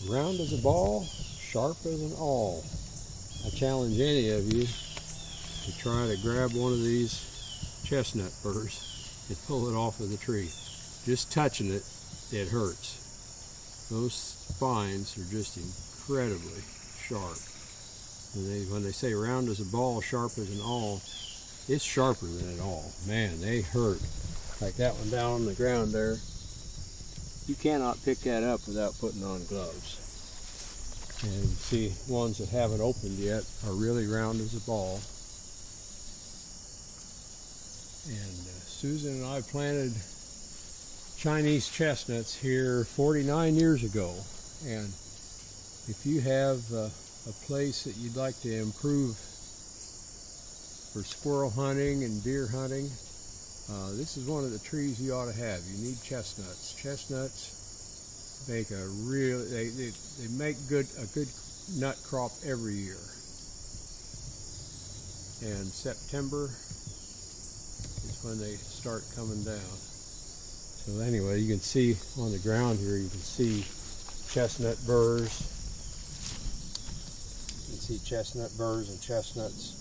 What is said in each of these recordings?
round as a ball, sharp as an awl. I challenge any of you to try to grab one of these chestnut burrs and pull it off of the tree. Just touching it, it hurts. Those spines are just incredibly sharp. When they say round as a ball, sharp as an awl, it's sharper than an awl. Man, they hurt. Like that one down on the ground there. You cannot pick that up without putting on gloves. And see, ones that haven't opened yet are really round as a ball. And Susan and I planted Chinese chestnuts here 49 years ago. And if you have a place that you'd like to improve for squirrel hunting and deer hunting, this is one of the trees you ought to have. You need chestnuts. Chestnuts make a real, they make a good nut crop every year. And September is when they start coming down. So anyway, you can see on the ground here, you can see chestnut burrs. You can see chestnut burrs and chestnuts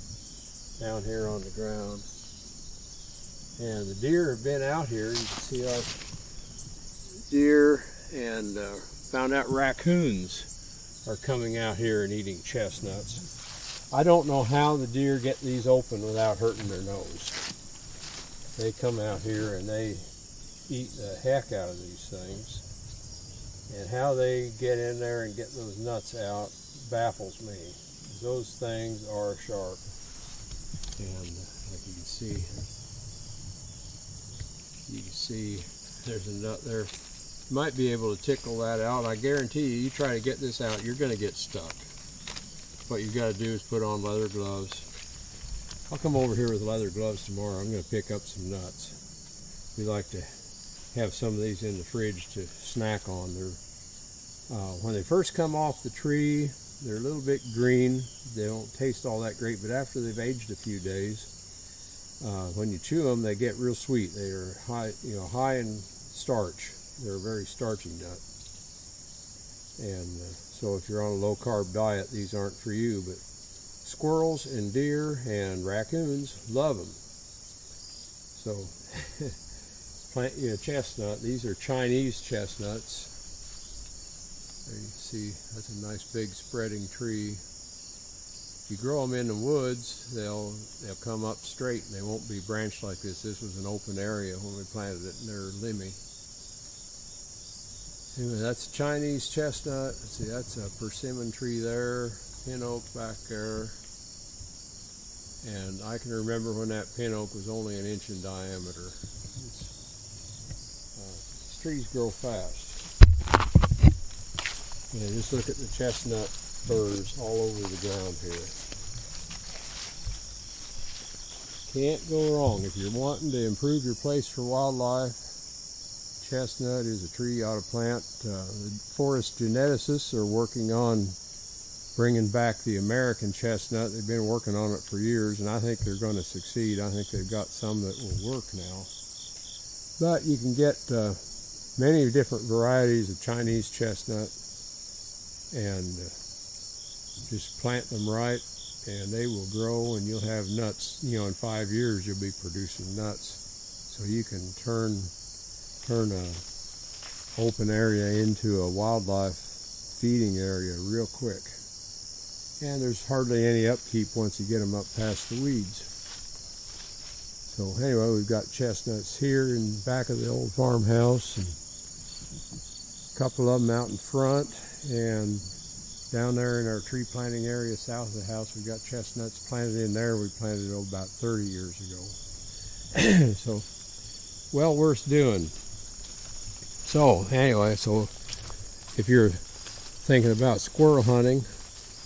down here on the ground. And the deer have been out here. You can see our deer, and found out raccoons are coming out here and eating chestnuts. I don't know how the deer get these open without hurting their nose. They come out here and they eat the heck out of these things. And how they get in there and get those nuts out baffles me. Those things are sharp. And like you can see there's a nut there. You might be able to tickle that out. I guarantee you try to get this out, you're going to get stuck. What you got to do is put on leather gloves. I'll come over here with leather gloves tomorrow. I'm going to pick up some nuts. We like to have some of these in the fridge to snack on. When they first come off the tree, they're a little bit green. They don't taste all that great, but after they've aged a few days, when you chew them, they get real sweet. They are high in starch. They're a very starchy nut. And so if you're on a low-carb diet, these aren't for you. But squirrels and deer and raccoons love them. So plant you a chestnut. These are Chinese chestnuts. There you can see that's a nice big spreading tree. If you grow them in the woods, they'll come up straight and they won't be branched like this. This was an open area when we planted it, and they're limby. Anyway, that's a Chinese chestnut. See, that's a persimmon tree there, pin oak back there. And I can remember when that pin oak was only 1 inch in diameter. These trees grow fast. And just look at the chestnut burrs all over the ground here. Can't go wrong. If you're wanting to improve your place for wildlife, chestnut is a tree you ought to plant. The forest geneticists are working on bringing back the American chestnut. They've been working on it for years, and I think they're going to succeed. I think they've got some that will work now. But you can get many different varieties of Chinese chestnut, and just plant them right, and they will grow, and you'll have nuts. In 5 years you'll be producing nuts. So you can turn a open area into a wildlife feeding area real quick. And there's hardly any upkeep once you get them up past the weeds. So anyway, we've got chestnuts here in the back of the old farmhouse, and a couple of them out in front, and down there in our tree planting area south of the house, we've got chestnuts planted in there. We planted it about 30 years ago. So, well worth doing. So anyway, if you're thinking about squirrel hunting,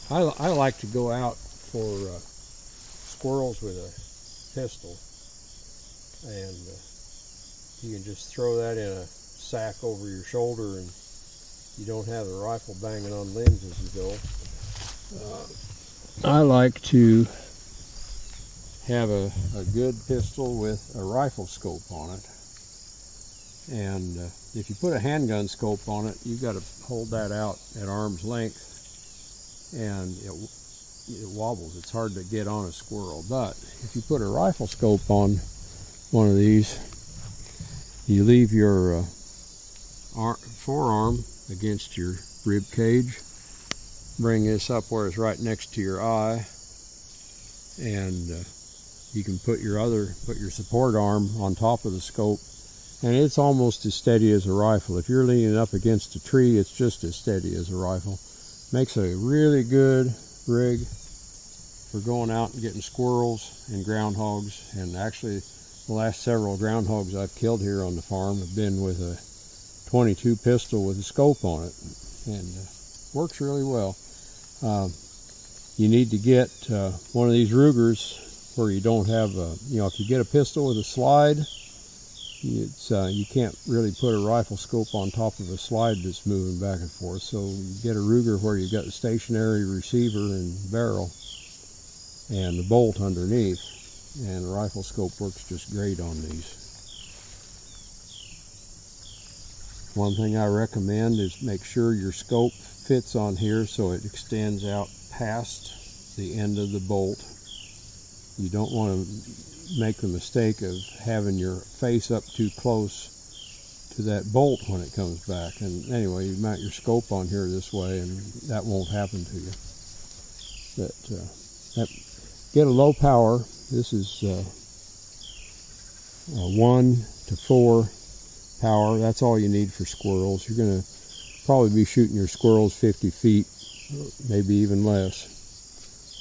I like to go out for squirrels with a pistol, and you can just throw that in a sack over your shoulder, and you don't have the rifle banging on limbs as you go. I like to have a good pistol with a rifle scope on it. And if you put a handgun scope on it, you've got to hold that out at arm's length, and it wobbles. It's hard to get on a squirrel. But if you put a rifle scope on one of these, you leave your forearm against your rib cage, bring this up where it's right next to your eye, and you can put your support arm on top of the scope, and it's almost as steady as a rifle. If you're leaning up against a tree, it's just as steady as a rifle. Makes a really good rig for going out and getting squirrels and groundhogs. And actually, the last several groundhogs I've killed here on the farm have been with a .22 pistol with a scope on it, and works really well. You need to get one of these Rugers where you don't have if you get a pistol with a slide, you can't really put a rifle scope on top of a slide that's moving back and forth. So you get a Ruger where you've got the stationary receiver and barrel and the bolt underneath, and the rifle scope works just great on these. One thing I recommend is make sure your scope fits on here so it extends out past the end of the bolt. You don't want to make the mistake of having your face up too close to that bolt when it comes back. And anyway, you mount your scope on here this way, and that won't happen to you. Get a low power. This is 1 to 4 power. That's all you need for squirrels. You're going to probably be shooting your squirrels 50 feet, maybe even less.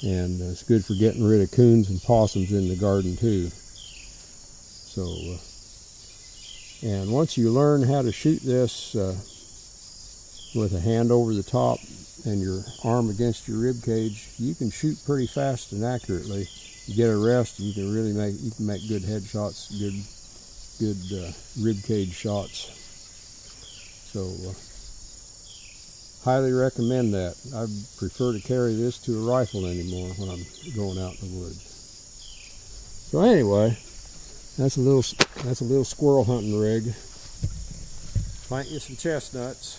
And it's good for getting rid of coons and possums in the garden too. So, and once you learn how to shoot this with a hand over the top and your arm against your rib cage, you can shoot pretty fast and accurately. You get a rest, and you can really make good headshots, good rib cage shots. So highly recommend that. I prefer to carry this to a rifle anymore when I'm going out in the woods. So anyway, that's a little squirrel hunting rig. Plant you some chestnuts.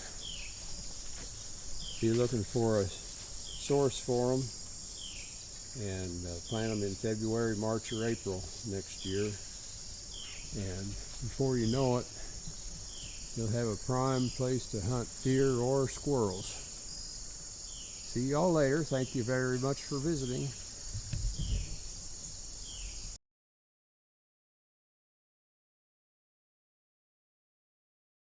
Be looking for a source for them, and plant them in February, March, or April next year. And before you know it, you'll have a prime place to hunt deer or squirrels. See y'all later. Thank you very much for visiting.